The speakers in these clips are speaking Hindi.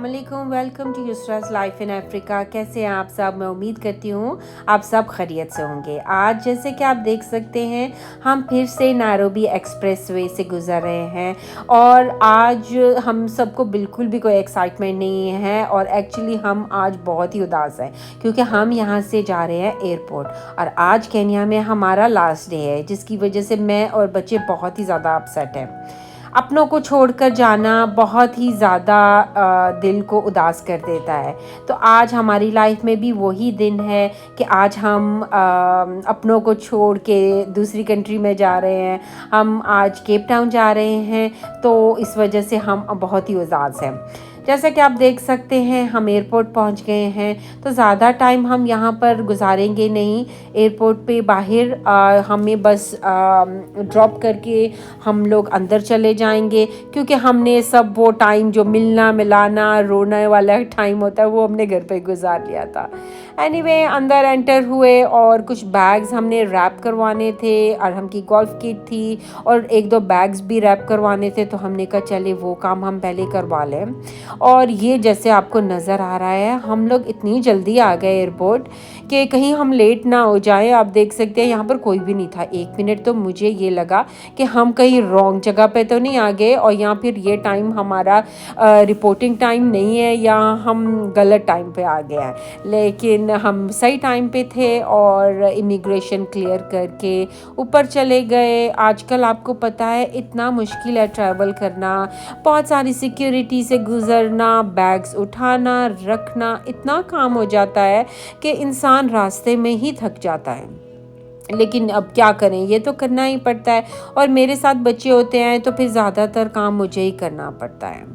अस्सलामुअलैकुम, welcome to Yusraj life in Africa. कैसे हैं आप सब? मैं उम्मीद करती हूँ आप सब खैरियत से होंगे। आज जैसे कि आप देख सकते हैं हम फिर से नैरोबी एक्सप्रेसवे से गुज़र रहे हैं और आज हम सबको बिल्कुल भी कोई एक्साइटमेंट नहीं है और एक्चुअली हम आज बहुत ही उदास हैं क्योंकि हम यहाँ से जा रहे हैं एयरपोर्ट और आज केन्या में हमारा लास्ट डे है, जिसकी वजह से मैं और बच्चे बहुत ही ज़्यादा अपसेट हैं। अपनों को छोड़कर जाना बहुत ही ज़्यादा दिल को उदास कर देता है। तो आज हमारी लाइफ में भी वही दिन है कि आज हम अपनों को छोड़ के दूसरी कंट्री में जा रहे हैं। हम आज केप टाउन जा रहे हैं, तो इस वजह से हम बहुत ही उदास हैं। जैसा कि आप देख सकते हैं हम एयरपोर्ट पहुंच गए हैं, तो ज़्यादा टाइम हम यहाँ पर गुजारेंगे नहीं। एयरपोर्ट पे बाहर हमें बस ड्रॉप करके हम लोग अंदर चले जाएंगे क्योंकि हमने सब वो टाइम जो मिलना मिलाना रोने वाला टाइम होता है वो हमने घर पे गुजार लिया था। एनीवे अंदर एंटर हुए और कुछ बैग्स हमने रैप करवाने थे और हमकी गोल्फ किट थी और एक दो बैग्स भी रैप करवाने थे, तो हमने कहा चले वो काम हम पहले करवा लें। और ये जैसे आपको नज़र आ रहा है हम लोग इतनी जल्दी आ गए एयरपोर्ट कि कहीं हम लेट ना हो जाए। आप देख सकते हैं यहाँ पर कोई भी नहीं था। 1 मिनट तो मुझे ये लगा कि हम कहीं रॉन्ग जगह पे तो नहीं आ गए और यहाँ फिर ये टाइम हमारा रिपोर्टिंग टाइम नहीं है या हम गलत टाइम पे आ गए हैं, लेकिन हम सही टाइम पे थे और इमिग्रेशन क्लियर करके ऊपर चले गए। आजकल आपको पता है इतना मुश्किल है ट्रैवल करना, बहुत सारी सिक्योरिटी से गुजरना, बैग्स उठाना रखना, इतना काम हो जाता है कि इंसान रास्ते में ही थक जाता है। लेकिन अब क्या करें, ये तो करना ही पड़ता है और मेरे साथ बच्चे होते हैं तो फिर ज़्यादातर काम मुझे ही करना पड़ता है।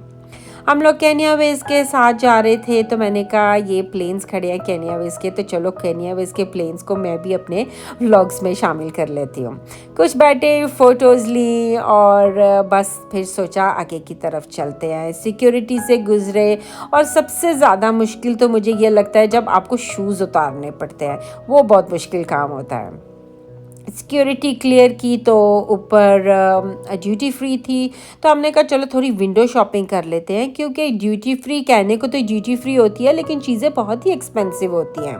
हम लोग केन्या वेज के साथ जा रहे थे, तो मैंने कहा ये प्लेन्स खड़े हैं केन्या वेज के, तो चलो केन्या वेज के प्लेन्स को मैं भी अपने व्लॉग्स में शामिल कर लेती हूँ। कुछ बैठे फ़ोटोज़ ली और बस फिर सोचा आगे की तरफ चलते हैं। सिक्योरिटी से गुज़रे और सबसे ज़्यादा मुश्किल तो मुझे ये लगता है जब आपको शूज़ उतारने पड़ते हैं, वो बहुत मुश्किल काम होता है। सिक्योरिटी क्लियर की तो ऊपर ड्यूटी फ्री थी, तो हमने कहा चलो थोड़ी विंडो शॉपिंग कर लेते हैं क्योंकि ड्यूटी फ्री कहने को तो ड्यूटी फ्री होती है लेकिन चीज़ें बहुत ही एक्सपेंसिव होती हैं,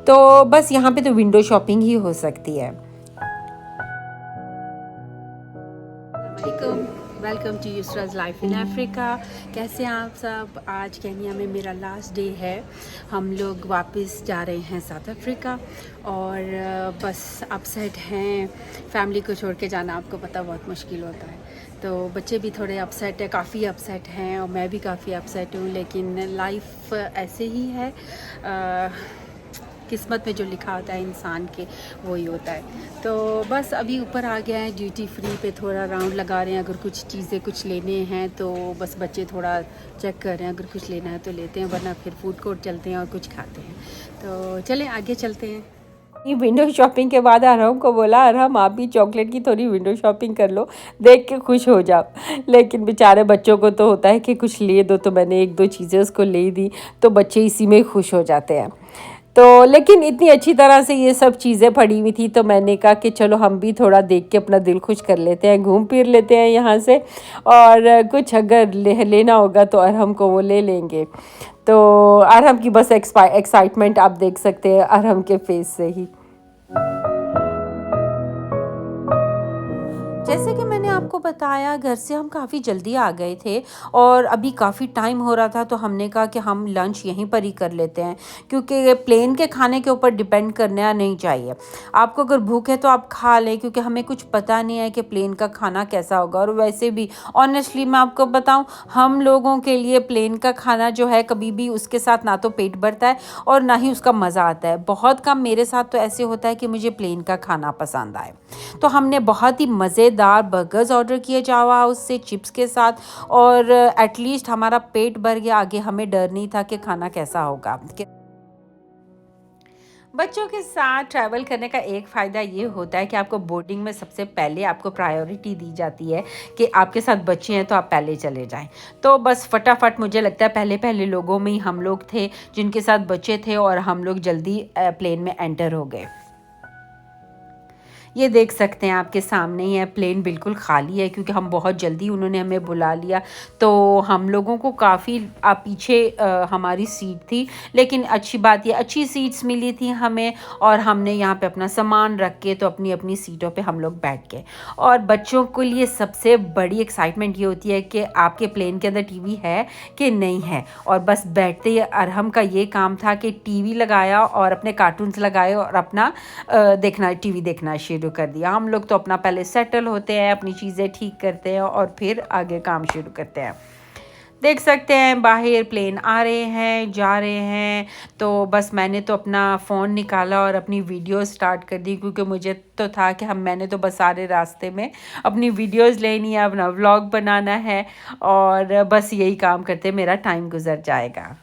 तो बस यहाँ पे तो विंडो शॉपिंग ही हो सकती है। Welcome to Yusraj life in Africa. कैसे हैं आप सब? आज केन्या में मेरा लास्ट डे है। हम लोग वापस जा रहे हैं साउथ अफ्रीका और बस अपसेट हैं। फैमिली को छोड़ के जाना आपको पता बहुत मुश्किल होता है, तो बच्चे भी थोड़े अपसेट है, काफ़ी अपसेट हैं और मैं भी काफ़ी अपसेट हूँ, लेकिन लाइफ ऐसे ही है। किस्मत में जो लिखा होता है इंसान के वही होता है। तो बस अभी ऊपर आ गया है, ड्यूटी फ्री पे थोड़ा राउंड लगा रहे हैं। अगर कुछ चीज़ें कुछ लेने हैं तो बस बच्चे थोड़ा चेक कर रहे हैं, अगर कुछ लेना है तो लेते हैं, वरना फिर फूड कोर्ट चलते हैं और कुछ खाते हैं। तो चलें आगे चलते हैं। ये विंडो शॉपिंग के बाद अरहम को बोला अरहम आप भी चॉकलेट की थोड़ी विंडो शॉपिंग कर लो, देख के खुश हो जाओ। लेकिन बेचारे बच्चों को तो होता है कि कुछ ले दो, तो मैंने 1-2 चीज़ें उसको ले दी, तो बच्चे इसी में खुश हो जाते हैं। तो लेकिन इतनी अच्छी तरह से ये सब चीज़ें पड़ी हुई थी, तो मैंने कहा कि चलो हम भी थोड़ा देख के अपना दिल खुश कर लेते हैं, घूम फिर लेते हैं यहाँ से और कुछ अगर लेना होगा तो अरहम को वो ले लेंगे। तो अरहम की बस एक्साइटमेंट आप देख सकते हैं अरहम के फेस से ही। जैसे कि मैंने आपको बताया घर से हम काफ़ी जल्दी आ गए थे और अभी काफ़ी टाइम हो रहा था, तो हमने कहा कि हम लंच यहीं पर ही कर लेते हैं क्योंकि प्लेन के खाने के ऊपर डिपेंड करना नहीं चाहिए। आपको अगर भूख है तो आप खा लें क्योंकि हमें कुछ पता नहीं है कि प्लेन का खाना कैसा होगा। और वैसे भी ऑनेस्टली मैं आपको बताऊं, हम लोगों के लिए प्लेन का खाना जो है कभी भी उसके साथ ना तो पेट भरता है और ना ही उसका मज़ा आता है। बहुत कम मेरे साथ तो ऐसे होता है कि मुझे प्लेन का खाना पसंद आए। तो हमने बहुत ही मज़ेदार बर्गर्स ऑर्डर किए जावा हाउस से चिप्स के साथ और एटलीस्ट हमारा पेट भर गया। आगे हमें डर नहीं था कि खाना कैसा होगा। बच्चों के साथ ट्रैवल करने का एक फ़ायदा ये होता है कि आपको बोर्डिंग में सबसे पहले आपको प्रायोरिटी दी जाती है कि आपके साथ बच्चे हैं तो आप पहले चले जाएं। तो बस फटाफट मुझे लगता है पहले लोगों में ही हम लोग थे जिनके साथ बच्चे थे और हम लोग जल्दी प्लेन में एंटर हो गए। ये देख सकते हैं आपके सामने ही है, प्लेन बिल्कुल खाली है क्योंकि हम बहुत जल्दी उन्होंने हमें बुला लिया। तो हम लोगों को काफ़ी पीछे हमारी सीट थी, लेकिन अच्छी बात ये अच्छी सीट्स मिली थी हमें, और हमने यहाँ पे अपना सामान रख के तो अपनी अपनी सीटों पे हम लोग बैठ गए। और बच्चों के लिए सबसे बड़ी एक्साइटमेंट ये होती है कि आपके प्लेन के अंदर टीवी है कि नहीं है, और बस बैठते ही अरहम का ये काम था कि टीवी लगाया और अपने कार्टून्स लगाए और अपना टीवी देखना शुरू कर दिया। हम लोग तो अपना पहले सेटल होते हैं, अपनी चीज़ें ठीक करते हैं और फिर आगे काम शुरू करते हैं। देख सकते हैं बाहर प्लेन आ रहे हैं, जा रहे हैं। तो बस मैंने तो अपना फ़ोन निकाला और अपनी वीडियो स्टार्ट कर दी, क्योंकि मुझे तो था कि मैंने तो बस सारे रास्ते में अपनी वीडियोस लेनी है, अपना व्लॉग बनाना है, और बस यही काम करते मेरा टाइम गुजर जाएगा।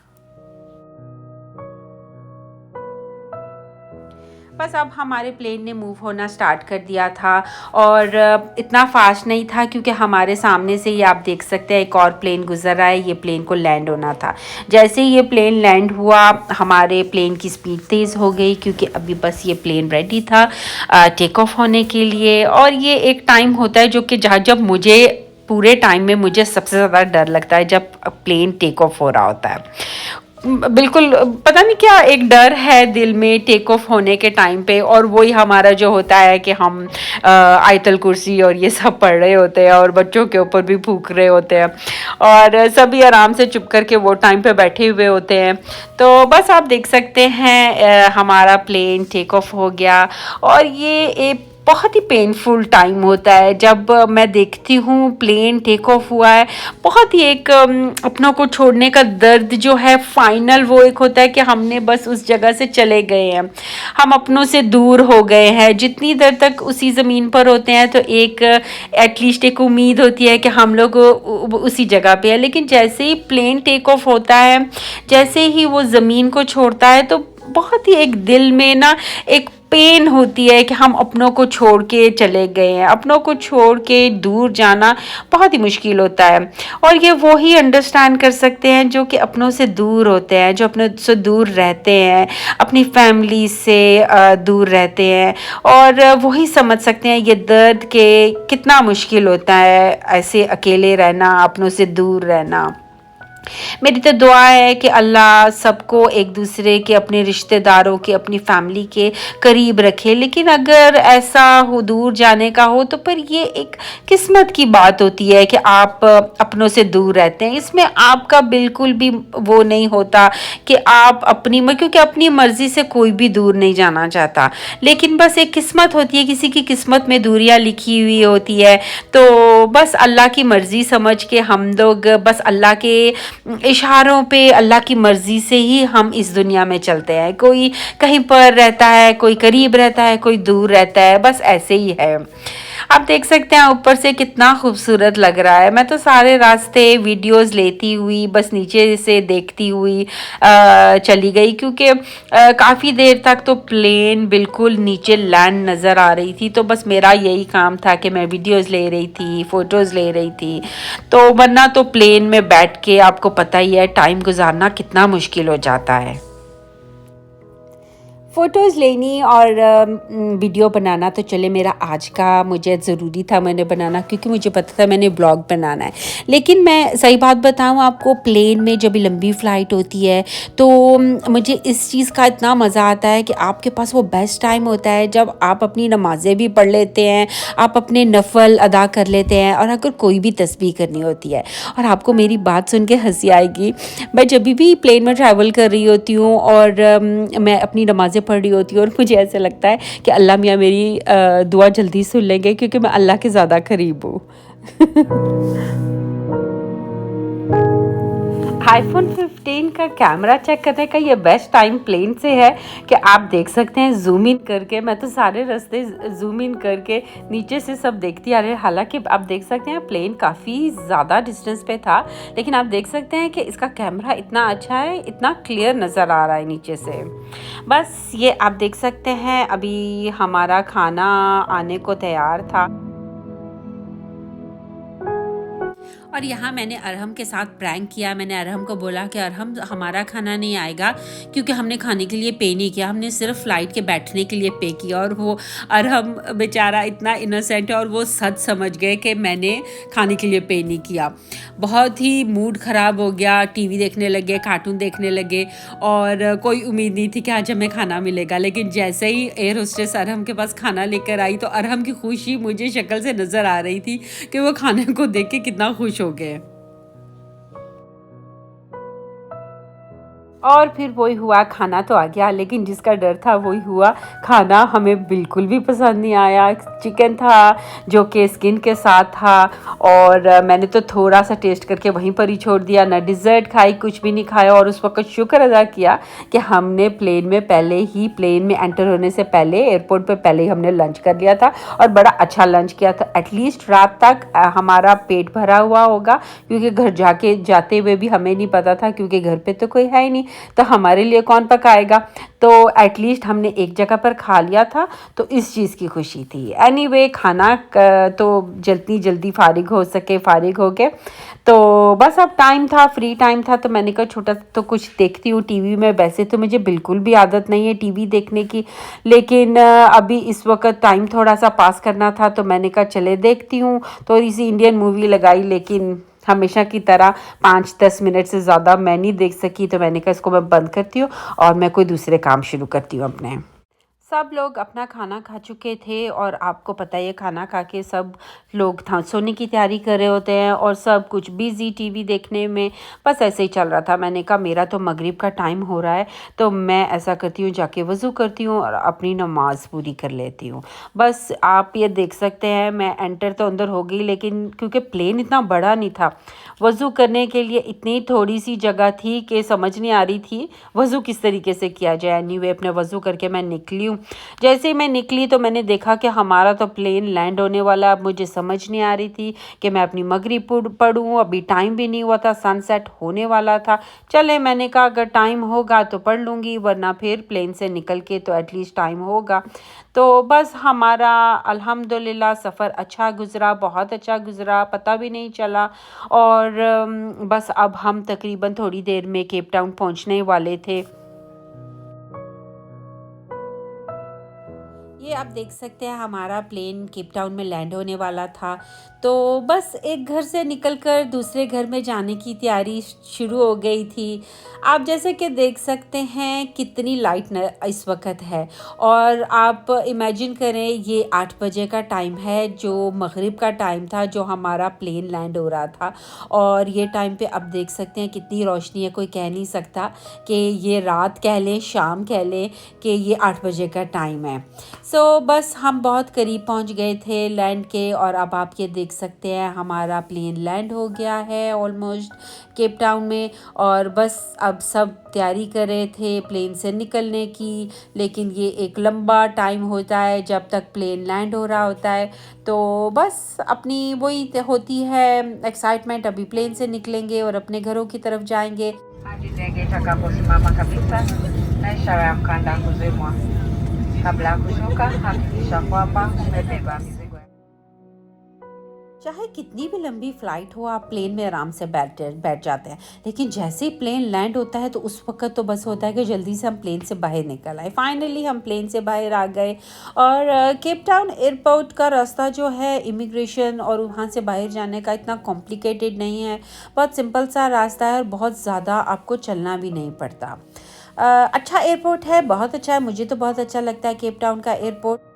बस अब हमारे प्लेन ने मूव होना स्टार्ट कर दिया था, और इतना फास्ट नहीं था क्योंकि हमारे सामने से ही आप देख सकते हैं एक और प्लेन गुजर रहा है। ये प्लेन को लैंड होना था। जैसे ही ये प्लेन लैंड हुआ, हमारे प्लेन की स्पीड तेज़ हो गई, क्योंकि अभी बस ये प्लेन रेडी था टेक ऑफ होने के लिए। और ये एक टाइम होता है जो कि जब मुझे पूरे टाइम में मुझे सबसे ज़्यादा डर लगता है जब प्लेन टेक ऑफ हो रहा होता है। बिल्कुल पता नहीं क्या एक डर है दिल में टेक ऑफ होने के टाइम पे, और वही हमारा जो होता है कि हम आयतल कुर्सी और ये सब पढ़ रहे होते हैं और बच्चों के ऊपर भी फूंक रहे होते हैं, और सभी आराम से चुप करके वो टाइम पे बैठे हुए होते हैं। तो बस आप देख सकते हैं हमारा प्लेन टेक ऑफ हो गया, और ये एक बहुत ही पेनफुल टाइम होता है जब मैं देखती हूँ प्लेन टेक ऑफ हुआ है। बहुत ही एक अपनों को छोड़ने का दर्द जो है फाइनल वो एक होता है कि हमने बस उस जगह से चले गए हैं, हम अपनों से दूर हो गए हैं। जितनी देर तक उसी ज़मीन पर होते हैं तो एक एटलीस्ट एक उम्मीद होती है कि हम लोग उसी जगह पे है, लेकिन जैसे ही प्लेन टेक ऑफ होता है, जैसे ही वो ज़मीन को छोड़ता है, तो बहुत ही एक दिल में ना एक पेन होती है कि हम अपनों को छोड़ के चले गए हैं। अपनों को छोड़ के दूर जाना बहुत ही मुश्किल होता है, और ये वो ही अंडरस्टैंड कर सकते हैं जो कि अपनों से दूर होते हैं, जो अपनों से दूर रहते हैं, अपनी फैमिली से दूर रहते हैं, और वही समझ सकते हैं ये दर्द के कितना मुश्किल होता है ऐसे अकेले रहना, अपनों से दूर रहना। मेरी तो दुआ है कि अल्लाह सबको एक दूसरे के, अपने रिश्तेदारों के, अपनी फैमिली के करीब रखे। लेकिन अगर ऐसा हो दूर जाने का हो तो पर ये एक किस्मत की बात होती है कि आप अपनों से दूर रहते हैं। इसमें आपका बिल्कुल भी वो नहीं होता कि आप क्योंकि अपनी मर्ज़ी से कोई भी दूर नहीं जाना चाहता, लेकिन बस एक किस्मत होती है, किसी की किस्मत में दूरियां लिखी हुई होती है। तो बस अल्लाह की मर्ज़ी समझ के हम लोग बस अल्लाह के इशारों पे, अल्लाह की मर्ज़ी से ही हम इस दुनिया में चलते हैं। कोई कहीं पर रहता है, कोई करीब रहता है, कोई दूर रहता है, बस ऐसे ही है। आप देख सकते हैं ऊपर से कितना खूबसूरत लग रहा है। मैं तो सारे रास्ते वीडियोस लेती हुई बस नीचे से देखती हुई चली गई, क्योंकि काफ़ी देर तक तो प्लेन बिल्कुल नीचे लैंड नज़र आ रही थी। तो बस मेरा यही काम था कि मैं वीडियोस ले रही थी, फ़ोटोज़ ले रही थी। तो वरना तो प्लेन में बैठ के आपको पता ही है टाइम गुजारना कितना मुश्किल हो जाता है। फ़ोटोज़ लेनी और वीडियो बनाना तो चले मेरा आज का मुझे ज़रूरी था मैंने बनाना, क्योंकि मुझे पता था मैंने ब्लॉग बनाना है। लेकिन मैं सही बात बताऊँ आपको, प्लेन में जब लंबी फ़्लाइट होती है तो मुझे इस चीज़ का इतना मज़ा आता है कि आपके पास वो बेस्ट टाइम होता है जब आप अपनी नमाज़ें भी पढ़ लेते हैं, आप अपने नफ़ल अदा कर लेते हैं, और अगर कोई भी तस्बीह करनी होती है। और आपको मेरी बात सुन के हँसी आएगी, मैं जब भी प्लेन में ट्रैवल कर रही होती हूँ और मैं अपनी नमाज़ें पढ़ रही होती हूँ, और मुझे ऐसा लगता है कि अल्लाह मियाँ मेरी दुआ जल्दी सुन लेंगे, क्योंकि मैं अल्लाह के ज़्यादा करीब हूँ। आईफोन 15 का कैमरा चेक करने का ये बेस्ट टाइम प्लेन से है कि आप देख सकते हैं जूम इन करके। मैं तो सारे रास्ते जूम इन करके नीचे से सब देखती आ रही है। हालांकि आप देख सकते हैं प्लेन काफ़ी ज़्यादा डिस्टेंस पे था, लेकिन आप देख सकते हैं कि इसका कैमरा इतना अच्छा है, इतना क्लियर नज़र आ रहा है नीचे से। बस ये आप देख सकते हैं अभी हमारा खाना आने को तैयार था। और यहाँ मैंने अरहम के साथ प्रैंक किया। मैंने अरहम को बोला कि अरहम हमारा खाना नहीं आएगा, क्योंकि हमने खाने के लिए पे नहीं किया, हमने सिर्फ फ़्लाइट के बैठने के लिए पे किया। और वो अरहम बेचारा इतना इनोसेंट है और वो सच समझ गए कि मैंने खाने के लिए पे नहीं किया। बहुत ही मूड ख़राब हो गया, टीवी देखने लगे, कार्टून देखने लगे और कोई उम्मीद नहीं थी कि आज हमें खाना मिलेगा। लेकिन जैसे ही एयर होस्टेस अरहम के पास खाना लेकर आई तो अरहम की खुशी मुझे शक्ल से नज़र आ रही थी कि वो खाने को देख के कितना खुश हो गए। और फिर वही हुआ, खाना तो आ गया लेकिन जिसका डर था वही हुआ। खाना हमें बिल्कुल भी पसंद नहीं आया। चिकन था जो कि स्किन के साथ था और मैंने तो थोड़ा सा टेस्ट करके वहीं पर ही छोड़ दिया, ना डिज़र्ट खाई, कुछ भी नहीं खाया। और उस वक्त शुक्र अदा किया कि हमने प्लेन में एंटर होने से पहले, एयरपोर्ट पे पहले ही हमने लंच कर लिया था और बड़ा अच्छा लंच किया था। एटलीस्ट रात तक हमारा पेट भरा हुआ होगा, क्योंकि घर जाते हुए भी हमें नहीं पता था, क्योंकि घर पे तो कोई है ही नहीं, तो हमारे लिए कौन पकाएगा। तो एटलीस्ट हमने एक जगह पर खा लिया था, तो इस चीज़ की खुशी थी। एनीवे खाना तो जल्दी जल्दी फारिग हो गए। तो बस अब टाइम था, फ्री टाइम था, तो मैंने कहा छोटा तो कुछ देखती हूँ टीवी में। वैसे तो मुझे बिल्कुल भी आदत नहीं है टीवी देखने की, लेकिन अभी इस वक्त टाइम थोड़ा सा पास करना था तो मैंने कहा चले देखती हूँ। थोड़ी सी इंडियन मूवी लगाई, लेकिन हमेशा की तरह 5-10 मिनट से ज़्यादा मैं नहीं देख सकी, तो मैंने कहा इसको मैं बंद करती हूँ और मैं कोई दूसरे काम शुरू करती हूँ अपने। सब लोग अपना खाना खा चुके थे और आपको पता है खाना खा के सब लोग सोने की तैयारी कर रहे होते हैं और सब कुछ बिज़ी टीवी देखने में, बस ऐसे ही चल रहा था। मैंने कहा मेरा तो मगरिब का टाइम हो रहा है, तो मैं ऐसा करती हूँ जाके वज़ू करती हूँ और अपनी नमाज़ पूरी कर लेती हूँ। बस आप ये देख सकते हैं, मैं एंटर तो अंदर हो गई, लेकिन क्योंकि प्लेन इतना बड़ा नहीं था, वज़ू करने के लिए इतनी थोड़ी सी जगह थी कि समझ नहीं आ रही थी वज़ू किस तरीके से किया जाए। एनीवे अपने वज़ू करके मैं निकली हूँ। जैसे ही मैं निकली तो मैंने देखा कि हमारा तो प्लेन लैंड होने वाला। अब मुझे समझ नहीं आ रही थी कि मैं अपनी मगरिब पढ़ूँ, अभी टाइम भी नहीं हुआ था, सनसेट होने वाला था। चले, मैंने कहा अगर टाइम होगा तो पढ़ लूँगी, वरना फिर प्लेन से निकल के तो एटलीस्ट टाइम होगा। तो बस हमारा अल्हम्दुलिल्लाह सफ़र अच्छा गुज़रा, बहुत अच्छा गुज़रा, पता भी नहीं चला। और बस अब हम तकरीबन थोड़ी देर में केप टाउन पहुंचने वाले थे। ये आप देख सकते हैं हमारा प्लेन केप टाउन में लैंड होने वाला था। तो बस एक घर से निकलकर दूसरे घर में जाने की तैयारी शुरू हो गई थी। आप जैसे कि देख सकते हैं कितनी लाइट न इस वक्त है, और आप इमेजिन करें ये 8 बजे का टाइम है जो मगरिब का टाइम था, जो हमारा प्लेन लैंड हो रहा था। और ये टाइम पे आप देख सकते हैं कितनी रोशनी है, कोई कह नहीं सकता कि ये रात कह लें, शाम कह लें, कि ये 8 बजे का टाइम है। बस हम बहुत करीब पहुंच गए थे लैंड के, और अब आप ये देख सकते हैं हमारा प्लेन लैंड हो गया है ऑलमोस्ट केप टाउन में। और बस अब सब तैयारी कर रहे थे प्लेन से निकलने की, लेकिन ये एक लंबा टाइम होता है जब तक प्लेन लैंड हो रहा होता है। तो बस अपनी वही होती है एक्साइटमेंट, अभी प्लेन से निकलेंगे और अपने घरों की तरफ जाएंगे। Hadi ndege itakaposimama kabisa na ishara ya mkanda kuzimwa. Kabla ya kushuka, hakikisha kwamba umebeba mizigo yako. चाहे कितनी भी लंबी फ़्लाइट हो, आप प्लेन में आराम से बैठ जाते हैं, लेकिन जैसे ही प्लेन लैंड होता है तो उस वक्त तो बस होता है कि जल्दी से हम प्लेन से बाहर निकल आए। फाइनली हम प्लेन से बाहर आ गए। और केप टाउन एयरपोर्ट का रास्ता जो है इमिग्रेशन और वहाँ से बाहर जाने का इतना कॉम्प्लिकेटेड नहीं है, बहुत सिंपल सा रास्ता है और बहुत ज़्यादा आपको चलना भी नहीं पड़ता। अच्छा एयरपोर्ट है, बहुत अच्छा है, मुझे तो बहुत अच्छा लगता है केप टाउन का एयरपोर्ट।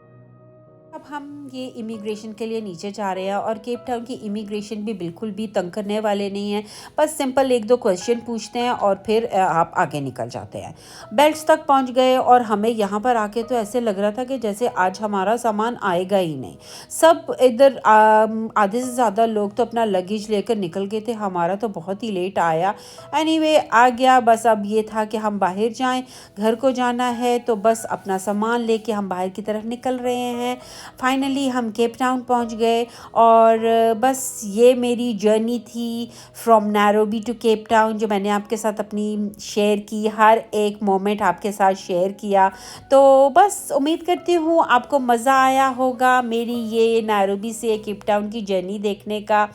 अब हम ये इमिग्रेशन के लिए नीचे जा रहे हैं, और केप टाउन की इमिग्रेशन भी बिल्कुल भी तंग करने वाले नहीं हैं। बस सिंपल 1-2 क्वेश्चन पूछते हैं और फिर आप आगे निकल जाते हैं। बेल्ट्स तक पहुंच गए और हमें यहाँ पर आके तो ऐसे लग रहा था कि जैसे आज हमारा सामान आएगा ही नहीं। सब इधर आधे से ज़्यादा लोग तो अपना लगेज लेकर निकल गए थे, हमारा तो बहुत ही लेट आया। एनीवे आ गया। बस अब ये था कि हम बाहर जाएं, घर को जाना है, तो बस अपना सामान लेके हम बाहर की तरफ निकल रहे हैं। फाइनली हम केप टाउन पहुंच गए और बस ये मेरी जर्नी थी from Nairobi to Cape Town, जो मैंने आपके साथ अपनी शेयर की, हर एक मोमेंट आपके साथ शेयर किया। तो बस उम्मीद करती हूँ आपको मज़ा आया होगा मेरी ये नैरोबी से केप टाउन की जर्नी देखने का।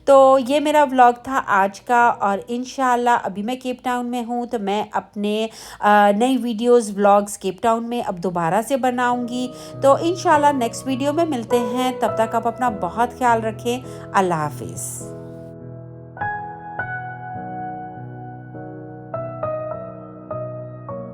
तो ये मेरा व्लॉग था आज का, और इंशाल्लाह अभी मैं केप टाउन में हूँ तो मैं अपने नई वीडियोस व्लॉग्स केप टाउन में अब दोबारा से बनाऊंगी। तो इंशाल्लाह नेक्स्ट वीडियो में मिलते हैं, तब तक आप अपना बहुत ख्याल रखें। अल्लाह हाफिज़।